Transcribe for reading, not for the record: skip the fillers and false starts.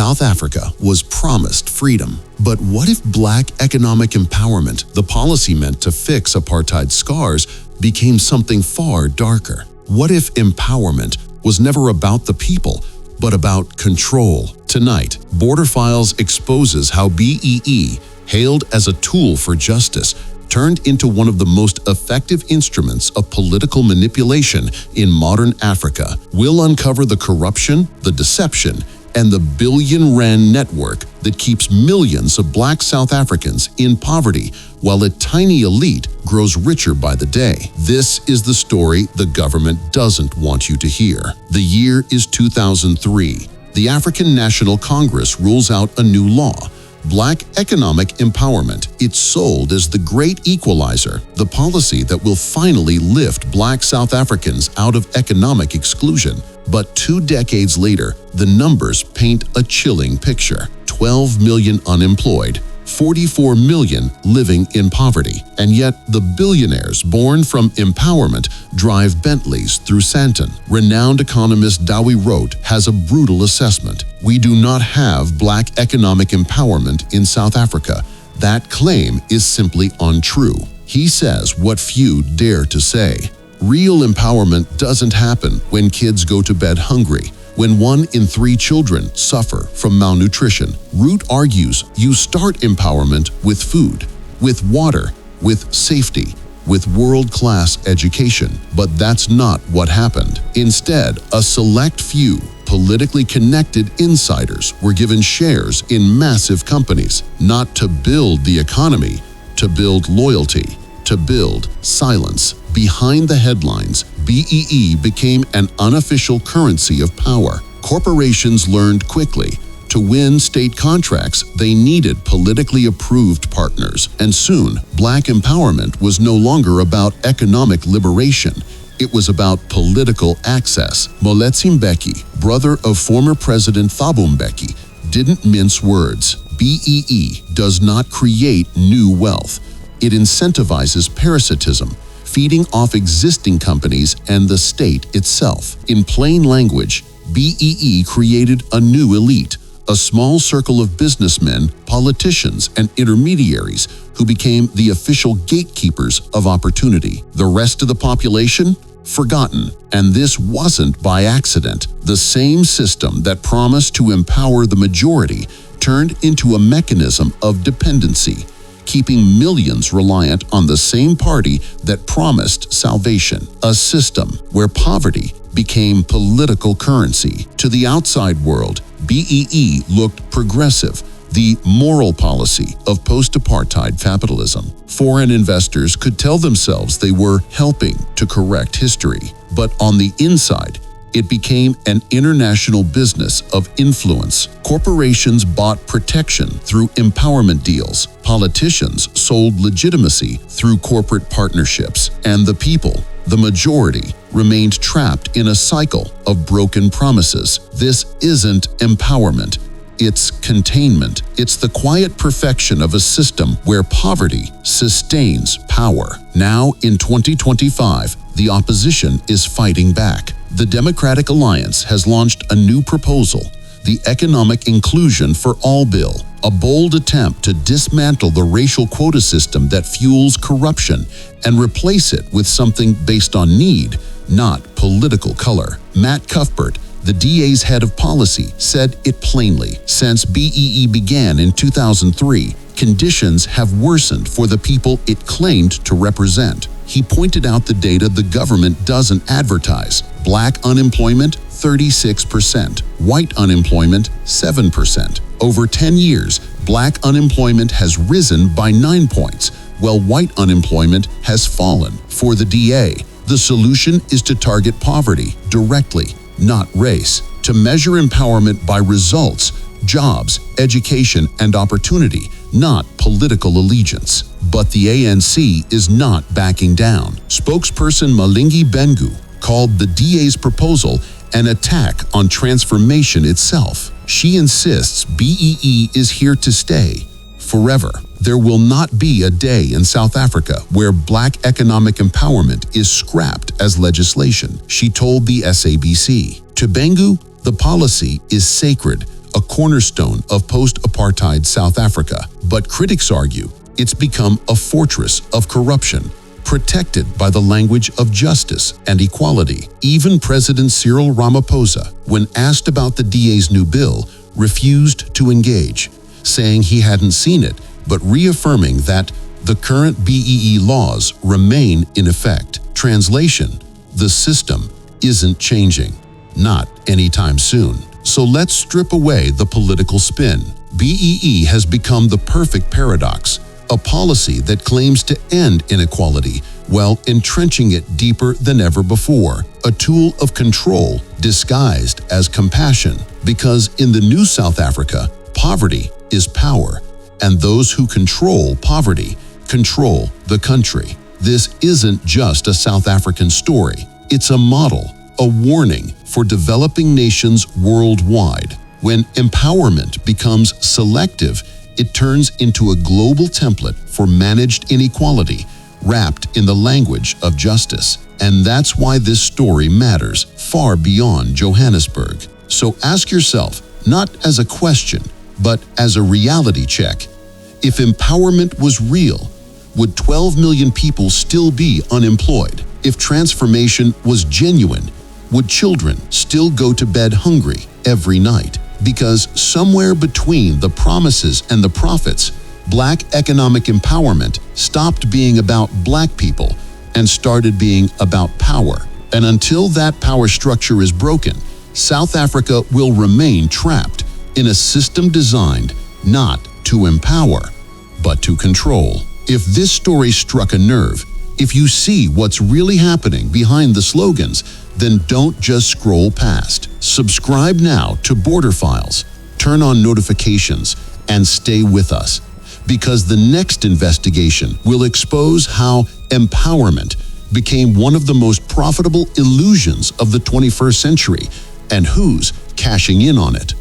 South Africa was promised freedom. But what if black economic empowerment, the policy meant to fix apartheid scars, became something far darker? What if empowerment was never about the people, but about control? Tonight, Border Files exposes how BEE, hailed as a tool for justice, turned into one of the most effective instruments of political manipulation in modern Africa. We'll uncover the corruption, the deception, and the billion-rand network that keeps millions of black South Africans in poverty while a tiny elite grows richer by the day. This is the story the government doesn't want you to hear. The year is 2003. The African National Congress rules out a new law, Black Economic Empowerment. It's sold as the Great Equalizer, the policy that will finally lift black South Africans out of economic exclusion. But 2 decades later, the numbers paint a chilling picture. 12 million unemployed, 44 million living in poverty, and yet the billionaires born from empowerment drive Bentleys through Sandton. Renowned economist Dawie Roodt has a brutal assessment. We do not have black economic empowerment in South Africa. That claim is simply untrue. He says what few dare to say. Real empowerment doesn't happen when kids go to bed hungry, when 1 in 3 children suffer from malnutrition. Roodt argues you start empowerment with food, with water, with safety, with world-class education. But that's not what happened. Instead, a select few politically connected insiders were given shares in massive companies, not to build the economy, to build loyalty, to build silence. Behind the headlines, BEE became an unofficial currency of power. Corporations learned quickly to win state contracts, they needed politically approved partners. And soon, black empowerment was no longer about economic liberation. It was about political access. Moeletsi Mbeki, brother of former President Thabo Mbeki, didn't mince words. BEE does not create new wealth. It incentivizes parasitism, feeding off existing companies and the state itself. In plain language, BEE created a new elite, a small circle of businessmen, politicians, and intermediaries who became the official gatekeepers of opportunity. The rest of the population? Forgotten. And this wasn't by accident. The same system that promised to empower the majority turned into a mechanism of dependency, keeping millions reliant on the same party that promised salvation. A system where poverty became political currency. To the outside world, BEE looked progressive, the moral policy of post-apartheid capitalism. Foreign investors could tell themselves they were helping to correct history. But on the inside, it became an international business of influence. Corporations bought protection through empowerment deals. Politicians sold legitimacy through corporate partnerships. And the people, the majority, remained trapped in a cycle of broken promises. This isn't empowerment. It's containment. It's the quiet perfection of a system where poverty sustains power. Now, in 2025, the opposition is fighting back. The Democratic Alliance has launched a new proposal, the Economic Inclusion for All Bill, a bold attempt to dismantle the racial quota system that fuels corruption and replace it with something based on need, not political color. Matt Cuthbert, the DA's head of policy, said it plainly. Since BEE began in 2003, conditions have worsened for the people it claimed to represent. He pointed out the data the government doesn't advertise. Black unemployment, 36%. White unemployment, 7%. Over 10 years, black unemployment has risen by 9 points, while white unemployment has fallen. For the DA, the solution is to target poverty directly, not race. To measure empowerment by results, jobs, education, and opportunity, not political allegiance. But the ANC is not backing down. Spokesperson Malingi Bengu called the DA's proposal an attack on transformation itself. She insists BEE is here to stay forever. There will not be a day in South Africa where black economic empowerment is scrapped as legislation, she told the SABC. To Bengu, the policy is sacred, a cornerstone of post-apartheid South Africa. But critics argue it's become a fortress of corruption, protected by the language of justice and equality. Even President Cyril Ramaphosa, when asked about the DA's new bill, refused to engage, saying he hadn't seen it, but reaffirming that the current BEE laws remain in effect. Translation: the system isn't changing, not anytime soon. So let's strip away the political spin. BEE has become the perfect paradox, a policy that claims to end inequality while entrenching it deeper than ever before, a tool of control disguised as compassion. Because in the new South Africa, poverty is power, and those who control poverty control the country. This isn't just a South African story. It's a model, a warning for developing nations worldwide. When empowerment becomes selective, it turns into a global template for managed inequality, wrapped in the language of justice. And that's why this story matters far beyond Johannesburg. So ask yourself, not as a question, but as a reality check. If empowerment was real, would 12 million people still be unemployed? If transformation was genuine, would children still go to bed hungry every night? Because somewhere between the promises and the profits, Black economic empowerment stopped being about Black people and started being about power. And until that power structure is broken, South Africa will remain trapped in a system designed not to empower, but to control. If this story struck a nerve, if you see what's really happening behind the slogans, then don't just scroll past. Subscribe now to Border Files, turn on notifications, and stay with us. Because the next investigation will expose how empowerment became one of the most profitable illusions of the 21st century and who's cashing in on it.